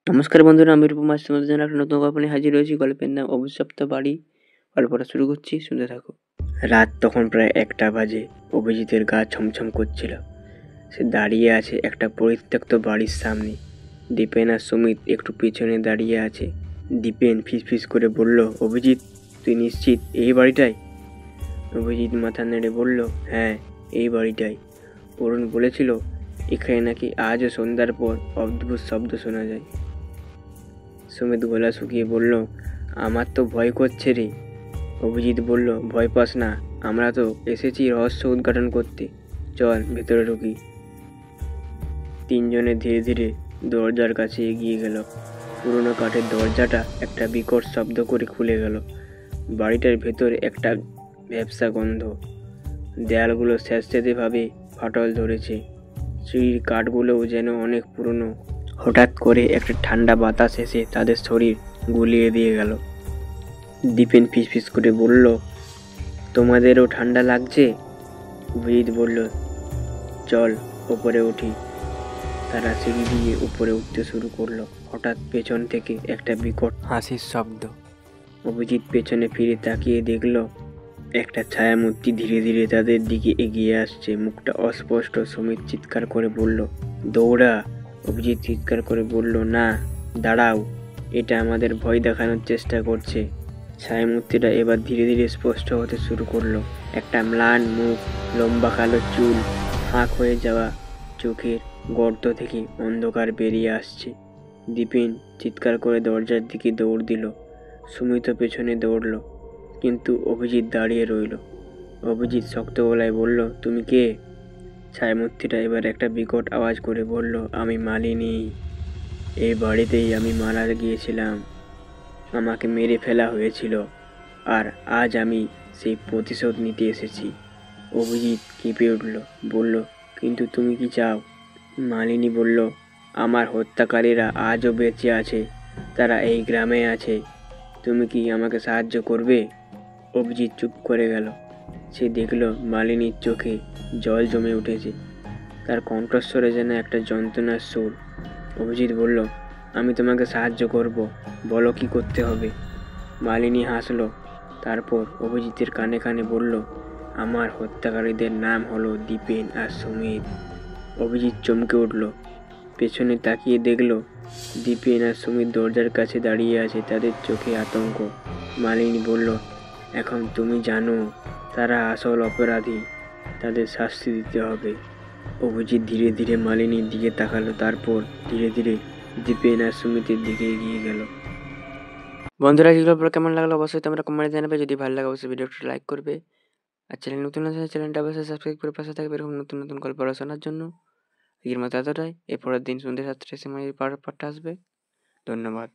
নমস্কার বন্ধুরা, আমি রূপম আজ তোমাদের জন্য একটা নতুন গল্প নিয়ে হাজির হয়েছি। গল্পের নাম অভিশপ্ত বাড়ি। গল্পটা শুরু করছি, শুনতে থাকো। রাত তখন প্রায় 1টা বাজে। অভিজিতের গা ছমছম করছিল। সে দাঁড়িয়ে আছে একটা পরিত্যক্ত বাড়ির সামনে। দীপেন আর সুমিত একটু পেছনে দাঁড়িয়ে আছে। দীপেন ফিসফিস করে বলল, অভিজিৎ, তুই নিশ্চিত এই বাড়িটাই? অভিজিৎ মাথা নেড়ে বলল, হ্যাঁ, এই বাড়িটাই। অরুণ বলেছিল এখানে নাকি আজও সন্ধ্যার পর অদ্ভুত শব্দ শোনা যায়। সুমিত গলা শুকিয়ে বলল, আমার তো ভয় করছে রে। অভিজিৎ বলল, ভয় পাস না, আমরা তো এসেছি রহস্য উদ্ঘাটন করতে, চল ভেতরে ঢুকি। তিনজনে ধীরে ধীরে দরজার কাছে এগিয়ে গেল। পুরোনো কাঠের দরজাটা একটা বিকট শব্দ করে খুলে গেল। বাড়িটার ভেতরে একটা ভ্যাপসা গন্ধ। দেয়ালগুলো স্যাঁতস্যাঁতে ভাবে ফাটল ধরেছে। সিঁড়ির কাঠগুলোও যেন অনেক পুরনো। হঠাৎ করে একটা ঠান্ডা বাতাস এসে তাদের শরীর গুলিয়ে দিয়ে গেল। দীপেন ফিসফিস করে বলল, তোমাদেরও ঠান্ডা লাগছে? অভিজিৎ বলল, চল ওপরে উঠি। তারা সিঁড়ি দিয়ে উপরে উঠতে শুরু করলো। হঠাৎ পেছন থেকে একটা বিকট হাসির শব্দ। অভিজিৎ পেছনে ফিরে তাকিয়ে দেখল একটা ছায়ামূর্তি ধীরে ধীরে তাদের দিকে এগিয়ে আসছে। মুখটা অস্পষ্ট। সুমিত চিৎকার করে বলল, দৌড়া। অভিজিৎ চিৎকার করে বলল, না, দাঁড়াও, এটা আমাদের ভয় দেখানোর চেষ্টা করছে। ছায়ামূর্তিটা এবার ধীরে ধীরে স্পষ্ট হতে শুরু করলো। একটা ম্লান মুখ, লম্বা কালো চুল, ফাঁক হয়ে যাওয়া চোখের গর্ত থেকে অন্ধকার বেরিয়ে আসছে। দীপেন চিৎকার করে দরজার দিকে দৌড় দিল। সুমিত পেছনে দৌড়ল, কিন্তু অভিজিৎ দাঁড়িয়ে রইল। অভিজিৎ শক্ত গলায় বলল, তুমি কে? ছায়ামূর্তিটা এবার একটা বিকট আওয়াজ করে বলল, আমি মালিনী। এই বাড়িতেই আমি মারা গিয়েছিলাম। আমাকে মেরে ফেলা হয়েছিল, আর আজ আমি সেই প্রতিশোধ নিতে এসেছি। অভিজিৎ কেঁপে উঠল, বলল, কিন্তু তুমি কি চাও? মালিনী বলল, আমার হত্যাকারীরা আজও বেঁচে আছে, তারা এই গ্রামে আছে। তুমি কি আমাকে সাহায্য করবে? অভিজিৎ চুপ করে গেল। সে দেখল মালিনীর চোখে জল জমে উঠেছে। তার কণ্ঠস্বরে যেন একটা যন্ত্রণার সুর। অভিজিৎ বলল, আমি তোমাকে সাহায্য করব, বলো কি করতে হবে। মালিনী হাসলো। তারপর অভিজিতের কানে কানে বলল, আমার হত্যাকারীদের নাম হলো দীপেন আর সুমিত। অভিজিৎ চমকে উঠল। পেছনে তাকিয়ে দেখল দীপেন আর সুমিত দরজার কাছে দাঁড়িয়ে আছে, তাদের চোখে আতঙ্ক। মালিনী বলল, এখন তুমি জানো তারা আসল অপরাধী, তাদের শাস্তি দিতে হবে। অভিজিৎ ধীরে ধীরে মালিনীর দিকে তাকালো, তারপর ধীরে ধীরে দীপেন আর সুমিতের দিকে এগিয়ে গেল। বন্ধুরা, এই গল্পটা কেমন লাগলো অবশ্যই তোমরা কমেন্টে জানাবে। যদি ভালো লাগে অবশ্যই ভিডিওটা লাইক করবে, আর চ্যানেল নতুন আছে চ্যানেলটা অবশ্যই সাবস্ক্রাইব করে পাশে থাকবে এরকম নতুন নতুন গল্প শোনার জন্য। এর মতো এতটাই। এরপরের দিন সন্ধ্যে 7টার সময় এই পার্টটা আসবে। ধন্যবাদ।